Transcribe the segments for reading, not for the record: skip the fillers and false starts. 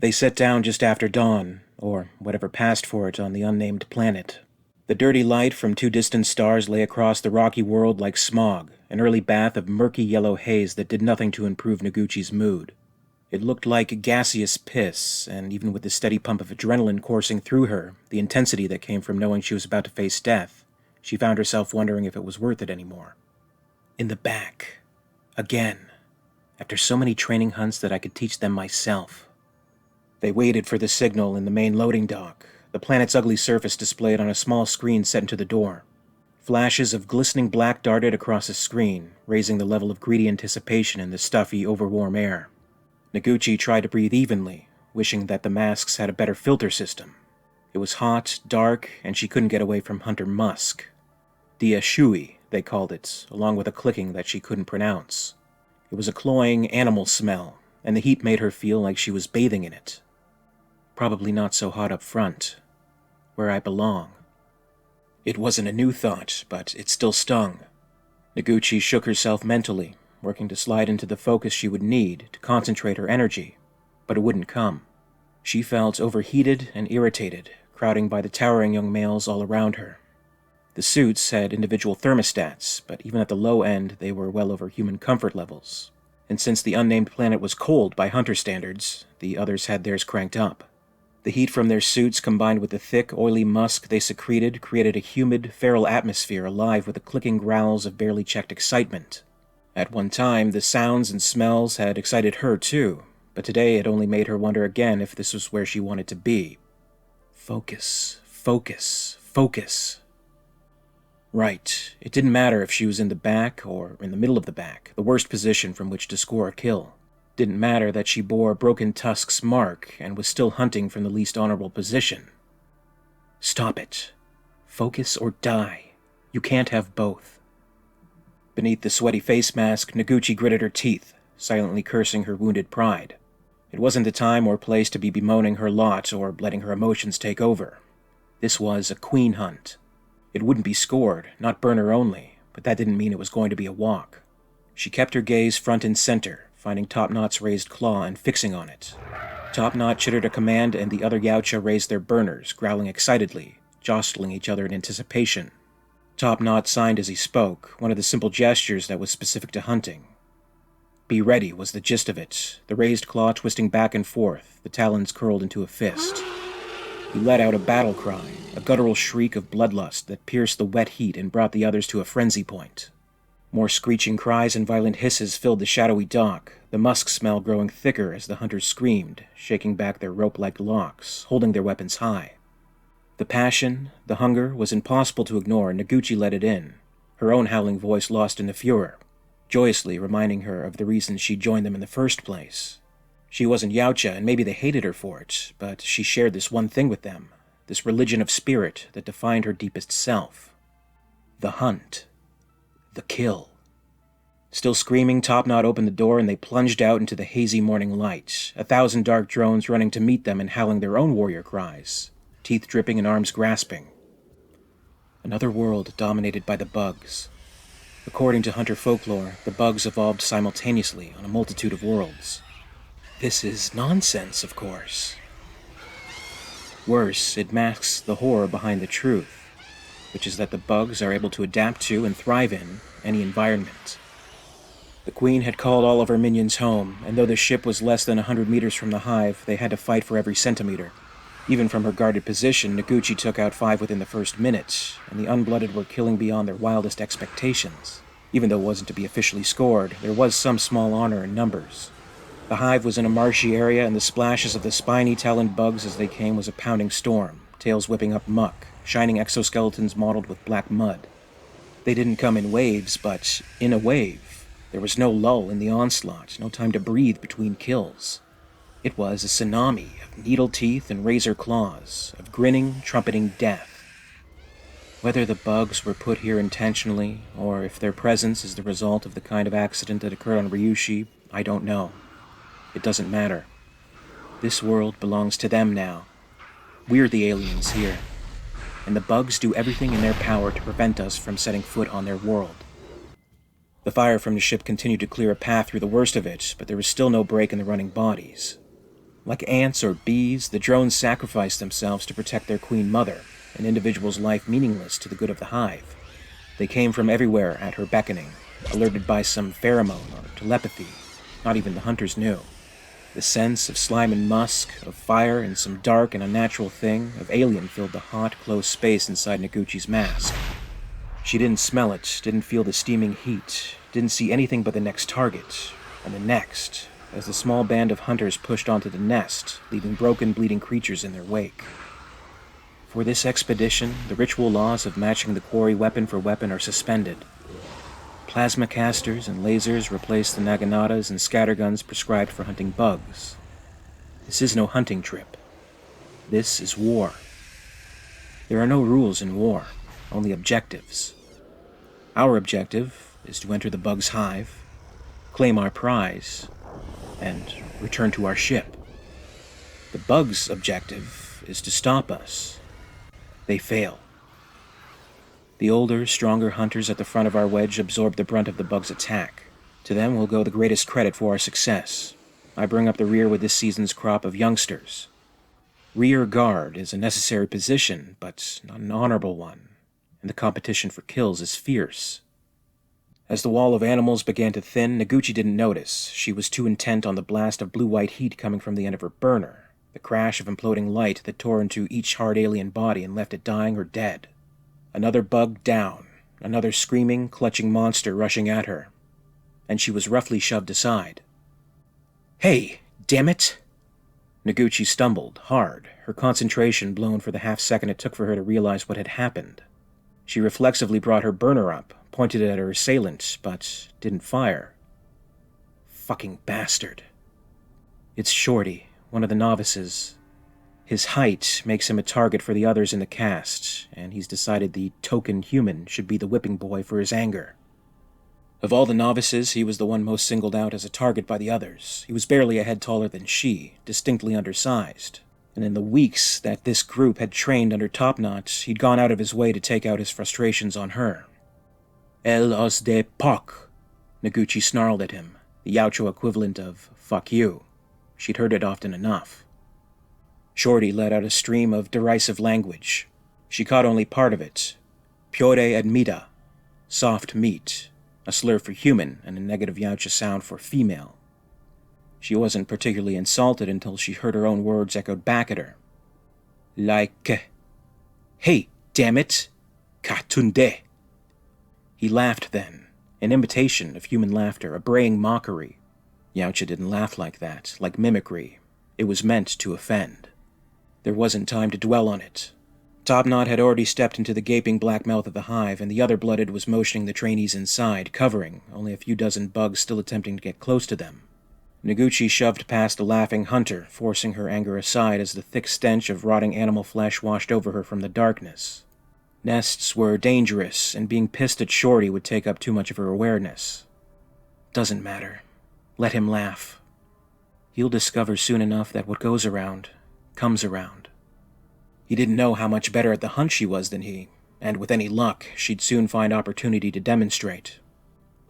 They set down just after dawn, or whatever passed for it on the unnamed planet. The dirty light from two distant stars lay across the rocky world like smog, an early bath of murky yellow haze that did nothing to improve Noguchi's mood. It looked like gaseous piss, and even with the steady pump of adrenaline coursing through her, the intensity that came from knowing she was about to face death, she found herself wondering if it was worth it anymore. In the back. Again. After so many training hunts that I could teach them myself. They waited for the signal in the main loading dock, the planet's ugly surface displayed on a small screen set into the door. Flashes of glistening black darted across the screen, raising the level of greedy anticipation in the stuffy, overwarm air. Noguchi tried to breathe evenly, wishing that the masks had a better filter system. It was hot, dark, and she couldn't get away from Hunter Musk. Dia Shui, they called it, along with a clicking that she couldn't pronounce. It was a cloying animal smell, and the heat made her feel like she was bathing in it. Probably not so hot up front, where I belong. It wasn't a new thought, but it still stung. Noguchi shook herself mentally, working to slide into the focus she would need to concentrate her energy, but it wouldn't come. She felt overheated and irritated, crowding by the towering young males all around her. The suits had individual thermostats, but even at the low end they were well over human comfort levels, and since the unnamed planet was cold by Hunter standards, the others had theirs cranked up. The heat from their suits combined with the thick, oily musk they secreted created a humid, feral atmosphere alive with the clicking growls of barely checked excitement. At one time, the sounds and smells had excited her too, but today it only made her wonder again if this was where she wanted to be. Focus, focus, focus. Right, it didn't matter if she was in the back or in the middle of the back, the worst position from which to score a kill. Didn't matter that she bore Broken Tusk's mark and was still hunting from the least honorable position. Stop it. Focus or die. You can't have both. Beneath the sweaty face mask, Noguchi gritted her teeth, silently cursing her wounded pride. It wasn't the time or place to be bemoaning her lot or letting her emotions take over. This was a queen hunt. It wouldn't be scored, not burner only, but that didn't mean it was going to be a walk. She kept her gaze front and center, finding Top-Knot's raised claw and fixing on it. Top-Knot chittered a command and the other Yautja raised their burners, growling excitedly, jostling each other in anticipation. Top-Knot signed as he spoke, one of the simple gestures that was specific to hunting. Be ready was the gist of it, the raised claw twisting back and forth, the talons curled into a fist. He let out a battle cry, a guttural shriek of bloodlust that pierced the wet heat and brought the others to a frenzy point. More screeching cries and violent hisses filled the shadowy dock, the musk smell growing thicker as the hunters screamed, shaking back their rope-like locks, holding their weapons high. The passion, the hunger, was impossible to ignore, and Noguchi let it in, her own howling voice lost in the furor, joyously reminding her of the reason she joined them in the first place. She wasn't Yautja, and maybe they hated her for it, but she shared this one thing with them, this religion of spirit that defined her deepest self. The hunt. The kill. Still screaming, Top-Knot opened the door and they plunged out into the hazy morning light, 1,000 dark drones running to meet them and howling their own warrior cries, teeth dripping and arms grasping. Another world dominated by the bugs. According to hunter folklore, the bugs evolved simultaneously on a multitude of worlds. This is nonsense, of course. Worse, it masks the horror behind the truth, which is that the bugs are able to adapt to and thrive in any environment. The Queen had called all of her minions home, and though the ship was less than 100 meters from the hive, they had to fight for every centimeter. Even from her guarded position, Noguchi took out 5 within the first minute, and the unblooded were killing beyond their wildest expectations. Even though it wasn't to be officially scored, there was some small honor in numbers. The hive was in a marshy area, and the splashes of the spiny taloned bugs as they came was a pounding storm, tails whipping up muck, shining exoskeletons mottled with black mud. They didn't come in waves, but in a wave. There was no lull in the onslaught, no time to breathe between kills. It was a tsunami of needle teeth and razor claws, of grinning, trumpeting death. Whether the bugs were put here intentionally, or if their presence is the result of the kind of accident that occurred on Ryushi, I don't know. It doesn't matter. This world belongs to them now. We're the aliens here, and the bugs do everything in their power to prevent us from setting foot on their world. The fire from the ship continued to clear a path through the worst of it, but there was still no break in the running bodies. Like ants or bees, the drones sacrificed themselves to protect their queen mother, an individual's life meaningless to the good of the hive. They came from everywhere at her beckoning, alerted by some pheromone or telepathy. Not even the hunters knew. The sense of slime and musk, of fire and some dark and unnatural thing, of alien filled the hot, close space inside Noguchi's mask. She didn't smell it, didn't feel the steaming heat, didn't see anything but the next target, and the next, as the small band of hunters pushed onto the nest, leaving broken, bleeding creatures in their wake. For this expedition, the ritual laws of matching the quarry weapon for weapon are suspended. Plasma casters and lasers replace the naganatas and scatterguns prescribed for hunting bugs. This is no hunting trip. This is war. There are no rules in war, only objectives. Our objective is to enter the bug's hive, claim our prize, and return to our ship. The bug's objective is to stop us. They fail. The older, stronger hunters at the front of our wedge absorb the brunt of the bug's attack. To them will go the greatest credit for our success. I bring up the rear with this season's crop of youngsters. Rear guard is a necessary position, but not an honorable one, and the competition for kills is fierce. As the wall of animals began to thin, Noguchi didn't notice. She was too intent on the blast of blue-white heat coming from the end of her burner, the crash of imploding light that tore into each hard alien body and left it dying or dead. Another bug down, another screaming, clutching monster rushing at her, and she was roughly shoved aside. "Hey, damn it!" Noguchi stumbled, hard, her concentration blown for the half-second it took for her to realize what had happened. She reflexively brought her burner up, pointed it at her assailant, but didn't fire. Fucking bastard. It's Shorty, one of the novices. His height makes him a target for the others in the cast, and he's decided the token human should be the whipping boy for his anger. Of all the novices, he was the one most singled out as a target by the others. He was barely a head taller than she, distinctly undersized. And in the weeks that this group had trained under Topknot, he'd gone out of his way to take out his frustrations on her. "El os de poc," Noguchi snarled at him, the Yautjo equivalent of "fuck you." She'd heard it often enough. Shorty let out a stream of derisive language. She caught only part of it. Piore admita, soft meat, a slur for human and a negative Yautja sound for female. She wasn't particularly insulted until she heard her own words echoed back at her. Like, "Hey, damn it, katunde." He laughed then, an imitation of human laughter, a braying mockery. Yautja didn't laugh like that, like mimicry. It was meant to offend. There wasn't time to dwell on it. Topknot had already stepped into the gaping black mouth of the hive, and the other blooded was motioning the trainees inside, covering, only a few dozen bugs still attempting to get close to them. Noguchi shoved past the laughing hunter, forcing her anger aside as the thick stench of rotting animal flesh washed over her from the darkness. Nests were dangerous, and being pissed at Shorty would take up too much of her awareness. Doesn't matter. Let him laugh. He'll discover soon enough that what goes around comes around. He didn't know how much better at the hunt she was than he, and with any luck, she'd soon find opportunity to demonstrate.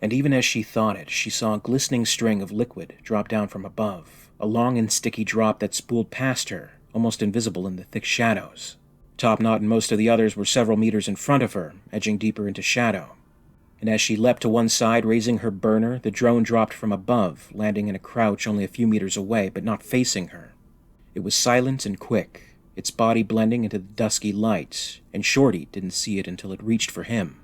And even as she thought it, she saw a glistening string of liquid drop down from above, a long and sticky drop that spooled past her, almost invisible in the thick shadows. Topknot and most of the others were several meters in front of her, edging deeper into shadow. And as she leapt to one side, raising her burner, the drone dropped from above, landing in a crouch only a few meters away, but not facing her. It was silent and quick, its body blending into the dusky light, and Shorty didn't see it until it reached for him.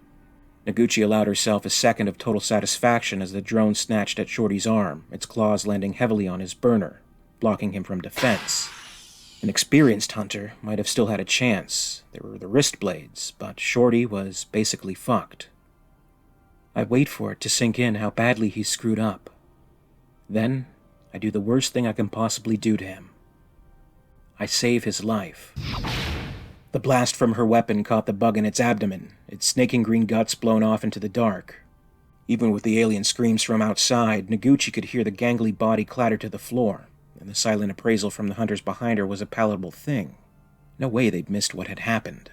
Noguchi allowed herself a second of total satisfaction as the drone snatched at Shorty's arm, its claws landing heavily on his burner, blocking him from defense. An experienced hunter might have still had a chance. There were the wrist blades, but Shorty was basically fucked. I wait for it to sink in how badly he's screwed up. Then, I do the worst thing I can possibly do to him. I save his life. The blast from her weapon caught the bug in its abdomen, its snaking green guts blown off into the dark. Even with the alien screams from outside, Noguchi could hear the gangly body clatter to the floor, and the silent appraisal from the hunters behind her was a palatable thing. No way they'd missed what had happened.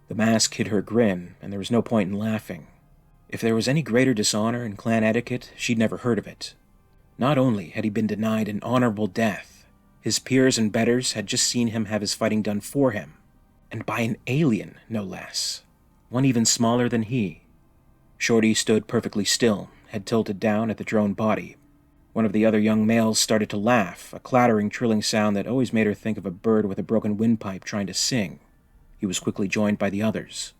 The mask hid her grin, and there was no point in laughing. If there was any greater dishonor in clan etiquette, she'd never heard of it. Not only had he been denied an honorable death, His peers and betters had just seen him have his fighting done for him, and by an alien, no less, one even smaller than he. Shorty stood perfectly still, head tilted down at the drone body. One of the other young males started to laugh, a clattering, trilling sound that always made her think of a bird with a broken windpipe trying to sing. He was quickly joined by the others.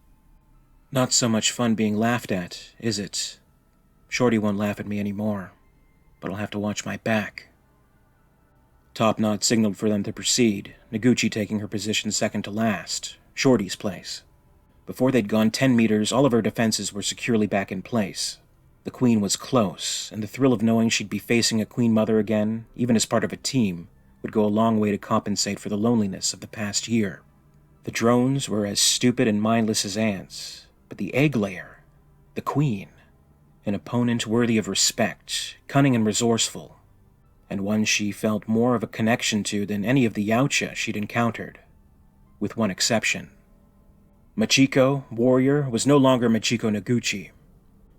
"Not so much fun being laughed at, is it? Shorty won't laugh at me anymore, but I'll have to watch my back." Topknot signaled for them to proceed, Noguchi taking her position second to last, Shorty's place. Before they'd gone 10 meters, all of her defenses were securely back in place. The Queen was close, and the thrill of knowing she'd be facing a Queen Mother again, even as part of a team, would go a long way to compensate for the loneliness of the past year. The drones were as stupid and mindless as ants, but the egg layer, the Queen, an opponent worthy of respect, cunning and resourceful, and one she felt more of a connection to than any of the Yautja she'd encountered, with one exception. Machiko, warrior, was no longer Machiko Noguchi,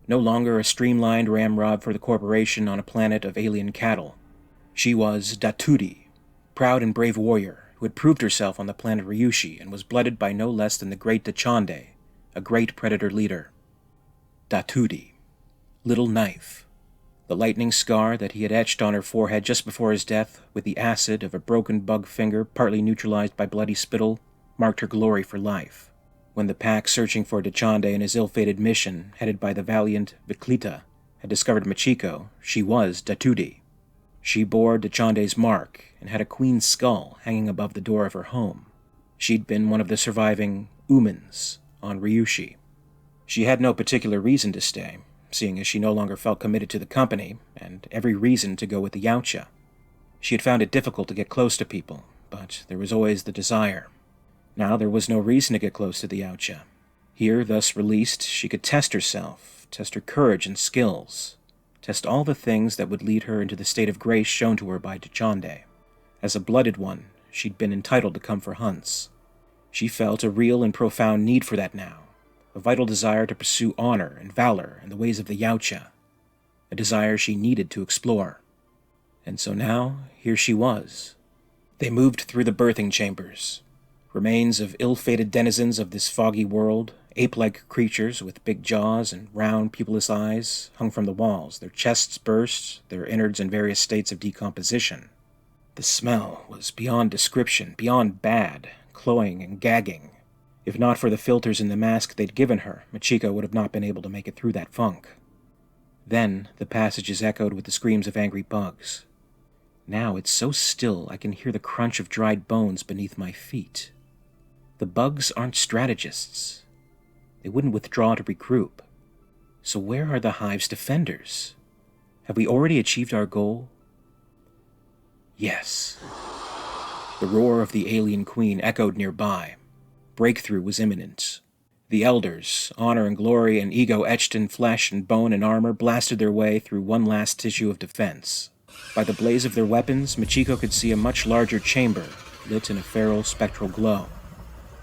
no longer a streamlined ramrod for the corporation on a planet of alien cattle. She was Daturi, proud and brave warrior, who had proved herself on the planet Ryushi and was blooded by no less than the great Dachande, a great predator leader. Daturi, Little Knife. The lightning scar that he had etched on her forehead just before his death, with the acid of a broken bug finger partly neutralized by bloody spittle, marked her glory for life. When the pack searching for Dachande in his ill-fated mission, headed by the valiant Viklita, had discovered Machiko, she was Daturi. She bore Dachande's mark and had a queen's skull hanging above the door of her home. She'd been one of the surviving Umans on Ryushi. She had no particular reason to stay, seeing as she no longer felt committed to the company, and every reason to go with the Yautja. She had found it difficult to get close to people, but there was always the desire. Now there was no reason to get close to the Yautja. Here, thus released, she could test herself, test her courage and skills, test all the things that would lead her into the state of grace shown to her by Dachande. As a blooded one, she'd been entitled to come for hunts. She felt a real and profound need for that now, a vital desire to pursue honor and valor in the ways of the Yautja, a desire she needed to explore. And so now, here she was. They moved through the birthing chambers, remains of ill-fated denizens of this foggy world, ape-like creatures with big jaws and round, pupilless eyes hung from the walls, their chests burst, their innards in various states of decomposition. The smell was beyond description, beyond bad, cloying and gagging. If not for the filters in the mask they'd given her, Machiko would have not been able to make it through that funk. Then the passages echoed with the screams of angry bugs. Now it's so still I can hear the crunch of dried bones beneath my feet. The bugs aren't strategists. They wouldn't withdraw to regroup. So where are the hive's defenders? Have we already achieved our goal? Yes. The roar of the alien queen echoed nearby. Breakthrough was imminent. The elders, honor and glory and ego etched in flesh and bone and armor, blasted their way through one last tissue of defense. By the blaze of their weapons, Machiko could see a much larger chamber, lit in a feral spectral glow.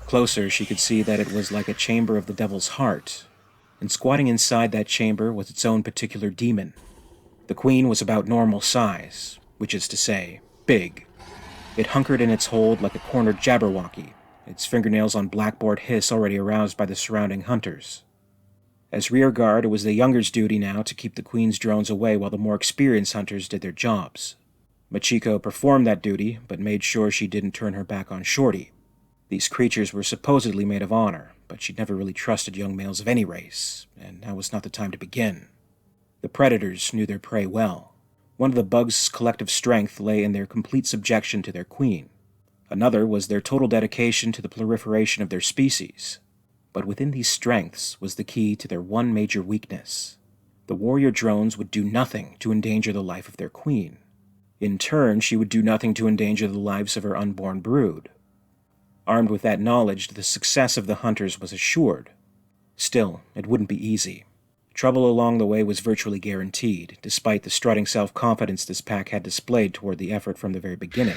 Closer, she could see that it was like a chamber of the devil's heart, and squatting inside that chamber was its own particular demon. The queen was about normal size, which is to say, big. It hunkered in its hold like a cornered Jabberwocky, its fingernails on blackboard hiss already aroused by the surrounding hunters. As rear guard, it was the younger's duty now to keep the queen's drones away while the more experienced hunters did their jobs. Machiko performed that duty, but made sure she didn't turn her back on Shorty. These creatures were supposedly made of honor, but she'd never really trusted young males of any race, and now was not the time to begin. The predators knew their prey well. One of the bugs' collective strength lay in their complete subjection to their queen. Another was their total dedication to the proliferation of their species. But within these strengths was the key to their one major weakness. The warrior drones would do nothing to endanger the life of their queen. In turn, she would do nothing to endanger the lives of her unborn brood. Armed with that knowledge, the success of the hunters was assured. Still, it wouldn't be easy. Trouble along the way was virtually guaranteed, despite the strutting self-confidence this pack had displayed toward the effort from the very beginning.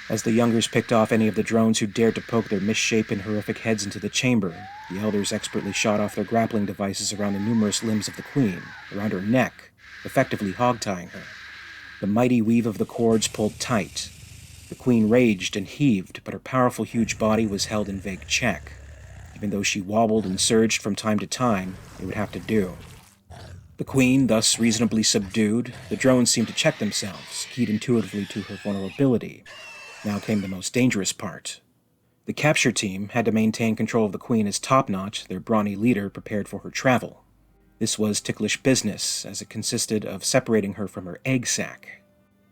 As the youngers picked off any of the drones who dared to poke their misshapen, horrific heads into the chamber, the elders expertly shot off their grappling devices around the numerous limbs of the queen, around her neck, effectively hog-tying her. The mighty weave of the cords pulled tight. The queen raged and heaved, but her powerful huge body was held in vague check. Even though she wobbled and surged from time to time, it would have to do. The queen, thus reasonably subdued, the drones seemed to check themselves, keyed intuitively to her vulnerability. Now came the most dangerous part. The capture team had to maintain control of the queen as Top-Knot, their brawny leader, prepared for her travel. This was ticklish business, as it consisted of separating her from her egg sac.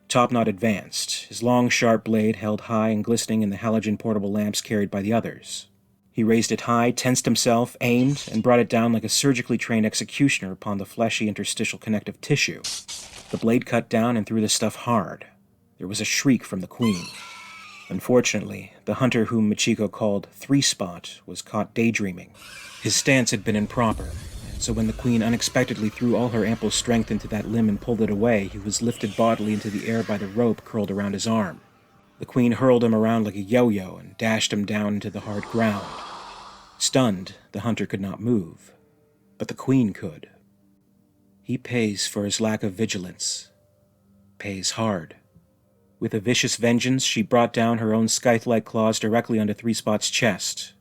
Top-Knot advanced, his long, sharp blade held high and glistening in the halogen portable lamps carried by the others. He raised it high, tensed himself, aimed, and brought it down like a surgically trained executioner upon the fleshy interstitial connective tissue. The blade cut down and threw the stuff hard. There was a shriek from the queen. Unfortunately, the hunter whom Machiko called Three-Spot was caught daydreaming. His stance had been improper, and so when the queen unexpectedly threw all her ample strength into that limb and pulled it away, he was lifted bodily into the air by the rope curled around his arm. The queen hurled him around like a yo-yo and dashed him down into the hard ground. Stunned, the hunter could not move, but the queen could. He pays for his lack of vigilance. Pays hard. With a vicious vengeance, she brought down her own scythe-like claws directly onto Three-Spot's chest.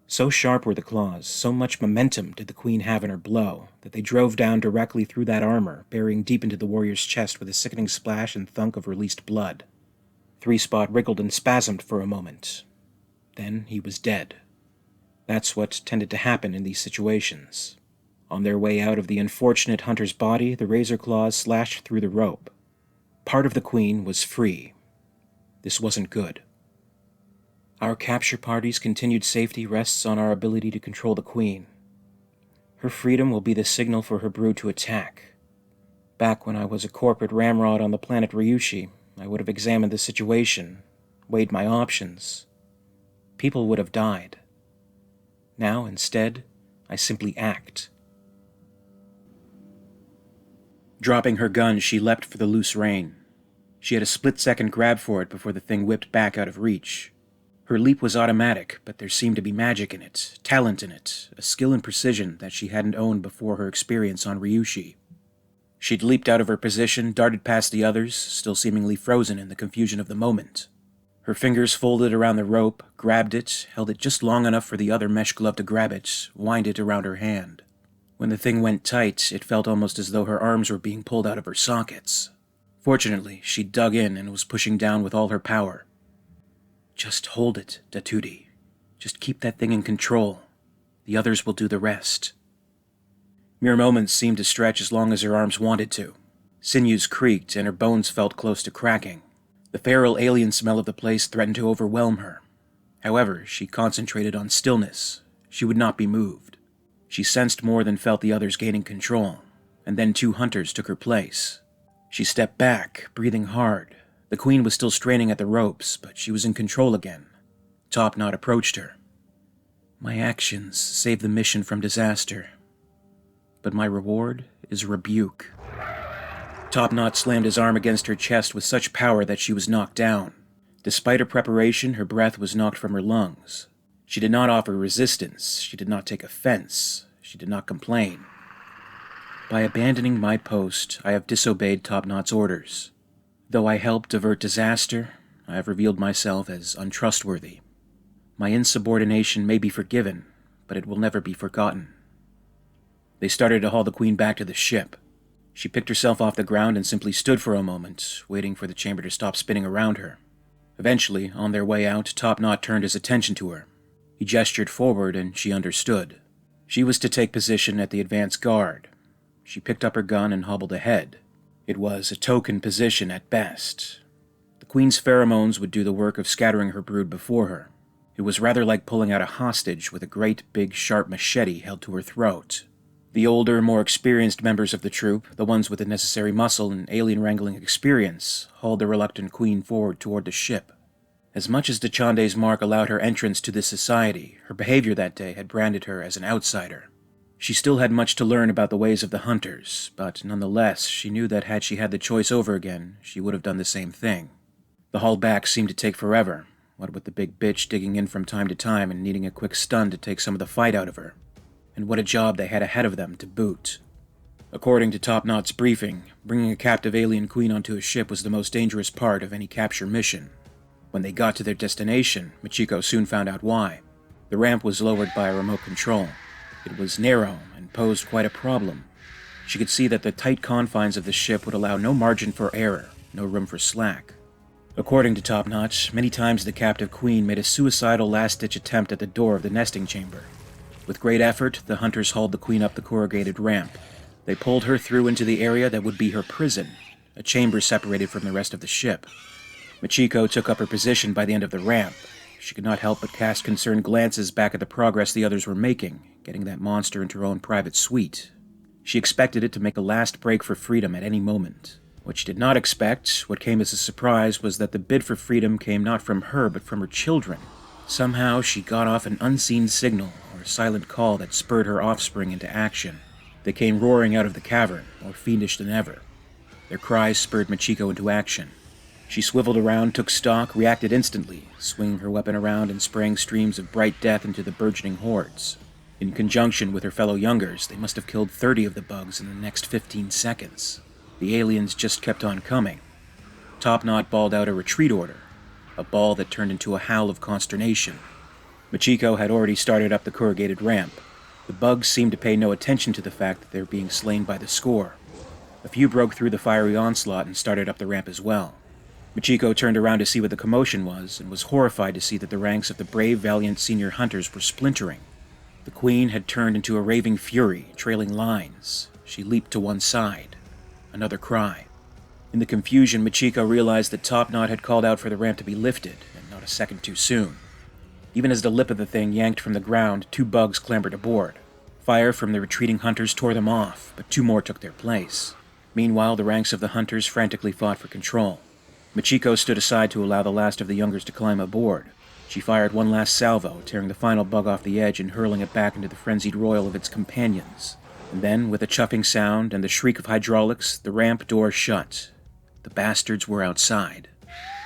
So sharp were the claws, so much momentum did the queen have in her blow, that they drove down directly through that armor, burying deep into the warrior's chest with a sickening splash and thunk of released blood. Three-Spot wriggled and spasmed for a moment. Then he was dead. That's what tended to happen in these situations. On their way out of the unfortunate hunter's body, the razor claws slashed through the rope. Part of the queen was free. This wasn't good. Our capture party's continued safety rests on our ability to control the queen. Her freedom will be the signal for her brood to attack. Back when I was a corporate ramrod on the planet Ryushi, I would have examined the situation, weighed my options. People would have died. Now, instead, I simply act. Dropping her gun, she leapt for the loose rein. She had a split-second grab for it before the thing whipped back out of reach. Her leap was automatic, but there seemed to be magic in it, talent in it, a skill and precision that she hadn't owned before her experience on Ryushi. She'd leaped out of her position, darted past the others, still seemingly frozen in the confusion of the moment. Her fingers folded around the rope, grabbed it, held it just long enough for the other mesh glove to grab it, wind it around her hand. When the thing went tight, it felt almost as though her arms were being pulled out of her sockets. Fortunately, she dug in and was pushing down with all her power. Just hold it, Datuti. Just keep that thing in control. The others will do the rest. Mere moments seemed to stretch as long as her arms wanted to. Sinews creaked and her bones felt close to cracking. The feral alien smell of the place threatened to overwhelm her. However, she concentrated on stillness. She would not be moved. She sensed more than felt the others gaining control, and then 2 hunters took her place. She stepped back, breathing hard. The queen was still straining at the ropes, but she was in control again. Top-Knot approached her. My actions saved the mission from disaster, but my reward is rebuke. Top-Knot slammed his arm against her chest with such power that she was knocked down. Despite her preparation, her breath was knocked from her lungs. She did not offer resistance. She did not take offense. She did not complain. By abandoning my post, I have disobeyed Top-Knot's orders. Though I helped avert disaster, I have revealed myself as untrustworthy. My insubordination may be forgiven, but it will never be forgotten. They started to haul the queen back to the ship. She picked herself off the ground and simply stood for a moment, waiting for the chamber to stop spinning around her. Eventually, on their way out, Top-Knot turned his attention to her. He gestured forward, and she understood. She was to take position at the advance guard. She picked up her gun and hobbled ahead. It was a token position at best. The queen's pheromones would do the work of scattering her brood before her. It was rather like pulling out a hostage with a great big sharp machete held to her throat. The older, more experienced members of the troop, the ones with the necessary muscle and alien wrangling experience, hauled the reluctant queen forward toward the ship. As much as Dachande's mark allowed her entrance to this society, her behavior that day had branded her as an outsider. She still had much to learn about the ways of the hunters, but nonetheless, she knew that had she had the choice over again, she would have done the same thing. The haul back seemed to take forever, what with the big bitch digging in from time to time and needing a quick stun to take some of the fight out of her. And what a job they had ahead of them to boot. According to Top-Knot's briefing, bringing a captive alien queen onto a ship was the most dangerous part of any capture mission. When they got to their destination, Machiko soon found out why. The ramp was lowered by a remote control. It was narrow and posed quite a problem. She could see that the tight confines of the ship would allow no margin for error, no room for slack. According to Top Notch, many times the captive queen made a suicidal last-ditch attempt at the door of the nesting chamber. With great effort, the hunters hauled the queen up the corrugated ramp. They pulled her through into the area that would be her prison, a chamber separated from the rest of the ship. Machiko took up her position by the end of the ramp. She could not help but cast concerned glances back at the progress the others were making, getting that monster into her own private suite. She expected it to make a last break for freedom at any moment. What she did not expect, what came as a surprise, was that the bid for freedom came not from her but from her children. Somehow she got off an unseen signal or a silent call that spurred her offspring into action. They came roaring out of the cavern, more fiendish than ever. Their cries spurred Machiko into action. She swiveled around, took stock, reacted instantly, swinging her weapon around and spraying streams of bright death into the burgeoning hordes. In conjunction with her fellow youngers, they must have killed 30 of the bugs in the next 15 seconds. The aliens just kept on coming. Top Knot bawled out a retreat order, a bawl that turned into a howl of consternation. Machiko had already started up the corrugated ramp. The bugs seemed to pay no attention to the fact that they were being slain by the score. A few broke through the fiery onslaught and started up the ramp as well. Machiko turned around to see what the commotion was, and was horrified to see that the ranks of the brave, valiant senior hunters were splintering. The queen had turned into a raving fury, trailing lines. She leaped to one side. Another cry. In the confusion, Machiko realized that Top Knot had called out for the ramp to be lifted, and not a second too soon. Even as the lip of the thing yanked from the ground, 2 bugs clambered aboard. Fire from the retreating hunters tore them off, but 2 more took their place. Meanwhile, the ranks of the hunters frantically fought for control. Machiko stood aside to allow the last of the youngers to climb aboard. She fired one last salvo, tearing the final bug off the edge and hurling it back into the frenzied roil of its companions. And then, with a chuffing sound and the shriek of hydraulics, the ramp door shut. The bastards were outside.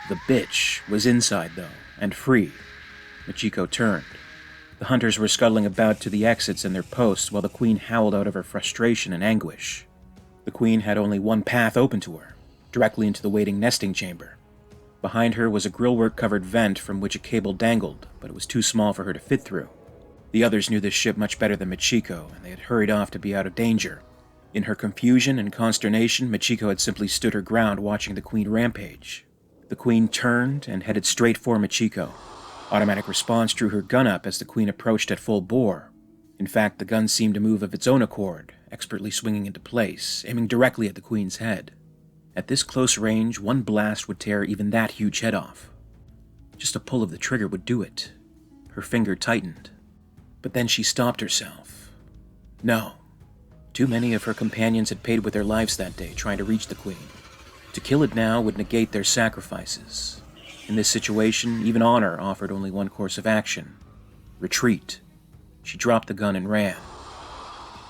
The bitch was inside, though, and free. Machiko turned. The hunters were scuttling about to the exits and their posts while the queen howled out of her frustration and anguish. The queen had only one path open to her, directly into the waiting nesting chamber. Behind her was a grillwork-covered vent from which a cable dangled, but it was too small for her to fit through. The others knew this ship much better than Machiko, and they had hurried off to be out of danger. In her confusion and consternation, Machiko had simply stood her ground watching the queen rampage. The queen turned and headed straight for Machiko. Automatic response drew her gun up as the queen approached at full bore. In fact, the gun seemed to move of its own accord, expertly swinging into place, aiming directly at the queen's head. At this close range, one blast would tear even that huge head off. Just a pull of the trigger would do it. Her finger tightened. But then she stopped herself. No. Too many of her companions had paid with their lives that day trying to reach the queen. To kill it now would negate their sacrifices. In this situation, even honor offered only one course of action. Retreat. She dropped the gun and ran.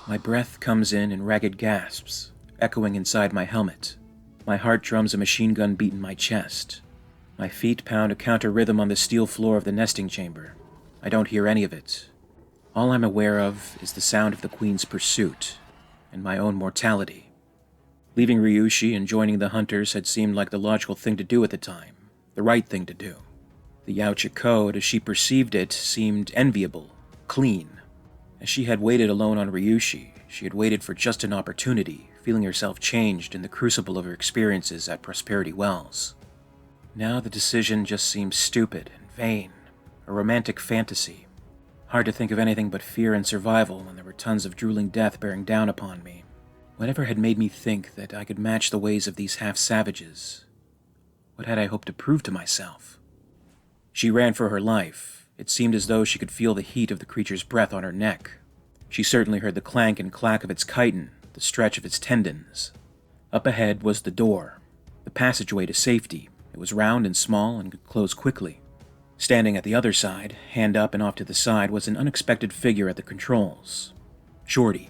My breath comes in ragged gasps, echoing inside my helmet. My heart drums a machine gun beat in my chest. My feet pound a counter rhythm on the steel floor of the nesting chamber. I don't hear any of it. All I'm aware of is the sound of the queen's pursuit, and my own mortality. Leaving Ryushi and joining the hunters had seemed like the logical thing to do at the time, the right thing to do. The Yaocha code, as she perceived it, seemed enviable, clean. As she had waited alone on Ryushi, she had waited for just an opportunity, feeling herself changed in the crucible of her experiences at Prosperity Wells. Now the decision just seemed stupid and vain, a romantic fantasy. Hard to think of anything but fear and survival when there were tons of drooling death bearing down upon me. Whatever had made me think that I could match the ways of these half-savages? What had I hoped to prove to myself? She ran for her life. It seemed as though she could feel the heat of the creature's breath on her neck. She certainly heard the clank and clack of its chitin, the stretch of its tendons. Up ahead was the door, the passageway to safety. It was round and small and could close quickly. Standing at the other side, hand up and off to the side, was an unexpected figure at the controls. Shorty.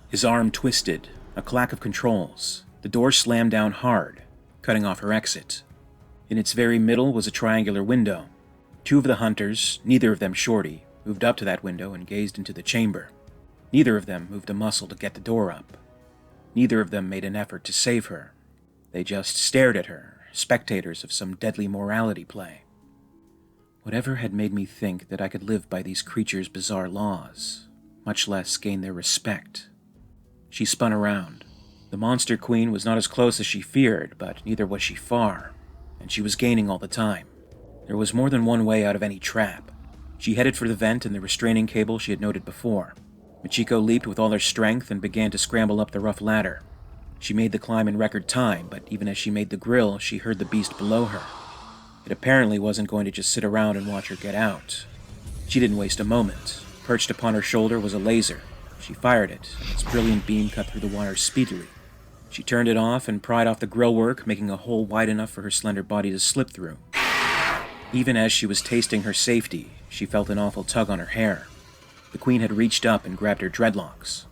His arm twisted, a clack of controls. The door slammed down hard, cutting off her exit. In its very middle was a triangular window. 2 of the hunters, neither of them Shorty, moved up to that window and gazed into the chamber. Neither of them moved a muscle to get the door up. Neither of them made an effort to save her. They just stared at her, spectators of some deadly morality play. Whatever had made me think that I could live by these creatures' bizarre laws, much less gain their respect? She spun around. The monster queen was not as close as she feared, but neither was she far, and she was gaining all the time. There was more than one way out of any trap. She headed for the vent and the restraining cable she had noted before. Machiko leaped with all her strength and began to scramble up the rough ladder. She made the climb in record time, but even as she made the grill, she heard the beast below her. It apparently wasn't going to just sit around and watch her get out. She didn't waste a moment. Perched upon her shoulder was a laser. She fired it, and its brilliant beam cut through the wire speedily. She turned it off and pried off the grillwork, making a hole wide enough for her slender body to slip through. Even as she was tasting her safety, she felt an awful tug on her hair. The queen had reached up and grabbed her dreadlocks.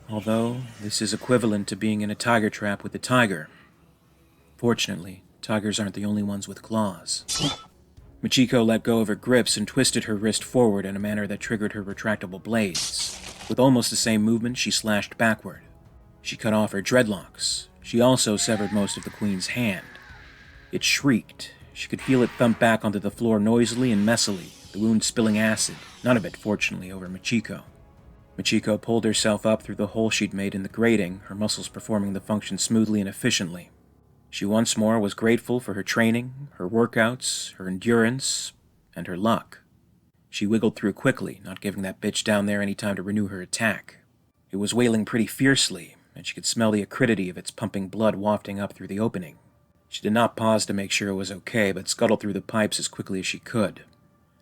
Although, this is equivalent to being in a tiger trap with a tiger. Fortunately, tigers aren't the only ones with claws. Machiko let go of her grips and twisted her wrist forward in a manner that triggered her retractable blades. With almost the same movement, she slashed backward. She cut off her dreadlocks. She also severed most of the queen's hand. It shrieked. She could feel it thump back onto the floor noisily and messily, the wound spilling acid, none of it, fortunately, over Machiko. Machiko pulled herself up through the hole she'd made in the grating, her muscles performing the function smoothly and efficiently. She once more was grateful for her training, her workouts, her endurance, and her luck. She wiggled through quickly, not giving that bitch down there any time to renew her attack. It was wailing pretty fiercely, and she could smell the acridity of its pumping blood wafting up through the opening. She did not pause to make sure it was okay, but scuttled through the pipes as quickly as she could.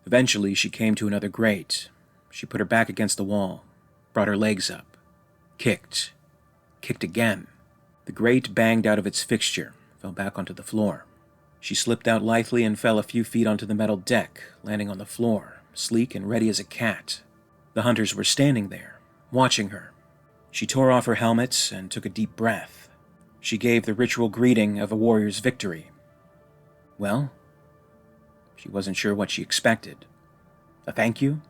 Eventually, she came to another grate. She put her back against the wall, brought her legs up, kicked again. The grate banged out of its fixture, fell back onto the floor. She slipped out lithely and fell a few feet onto the metal deck, landing on the floor, sleek and ready as a cat. The hunters were standing there, watching her. She tore off her helmet and took a deep breath. She gave the ritual greeting of a warrior's victory. Well, she wasn't sure what she expected. A thank you?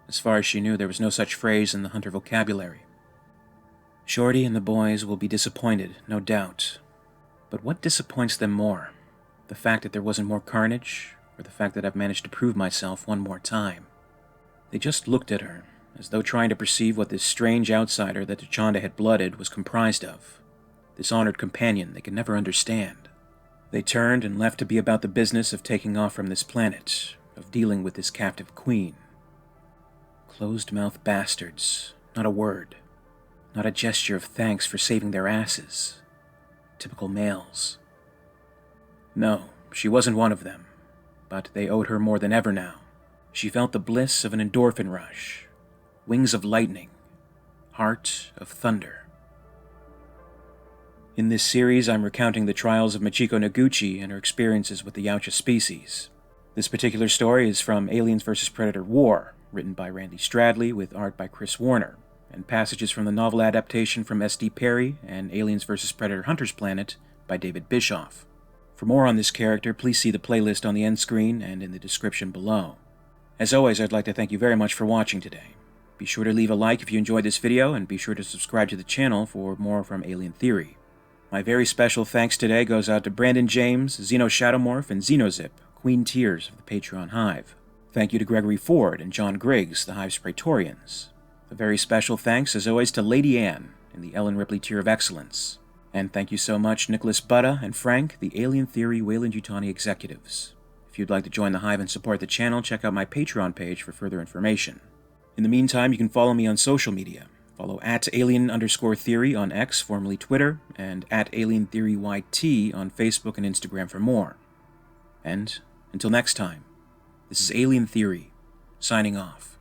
As far as she knew, there was no such phrase in the hunter vocabulary. Shorty and the boys will be disappointed, no doubt. But what disappoints them more? The fact that there wasn't more carnage, or the fact that I've managed to prove myself one more time? They just looked at her, as though trying to perceive what this strange outsider that Dachanda had blooded was comprised of. This honored companion they could never understand. They turned and left to be about the business of taking off from this planet, of dealing with this captive queen. Closed-mouthed bastards. Not a word. Not a gesture of thanks for saving their asses. Typical males. No, she wasn't one of them, but they owed her more than ever now. She felt the bliss of an endorphin rush, wings of lightning, heart of thunder. In this series, I'm recounting the trials of Machiko Noguchi and her experiences with the Yautja species. This particular story is from Aliens vs. Predator War, written by Randy Stradley with art by Chris Warner, and passages from the novel adaptation from S.D. Perry and Aliens vs. Predator Hunter's Planet by David Bischoff. For more on this character, please see the playlist on the end screen and in the description below. As always, I'd like to thank you very much for watching today. Be sure to leave a like if you enjoyed this video, and be sure to subscribe to the channel for more from Alien Theory. My very special thanks today goes out to Brandon James, Xenomorph, and Xenozip, Queen Tiers of the Patreon Hive. Thank you to Gregory Ford and John Griggs, the Hive's Praetorians. A very special thanks, as always, to Lady Anne in the Ellen Ripley Tier of Excellence. And thank you so much, Nicholas Butta and Frank, the Alien Theory Weyland-Yutani executives. If you'd like to join the Hive and support the channel, check out my Patreon page for further information. In the meantime, you can follow me on social media. Follow @alien_theory on X, formerly Twitter, and @alientheoryyt on Facebook and Instagram for more. And until next time, this is Alien Theory, signing off.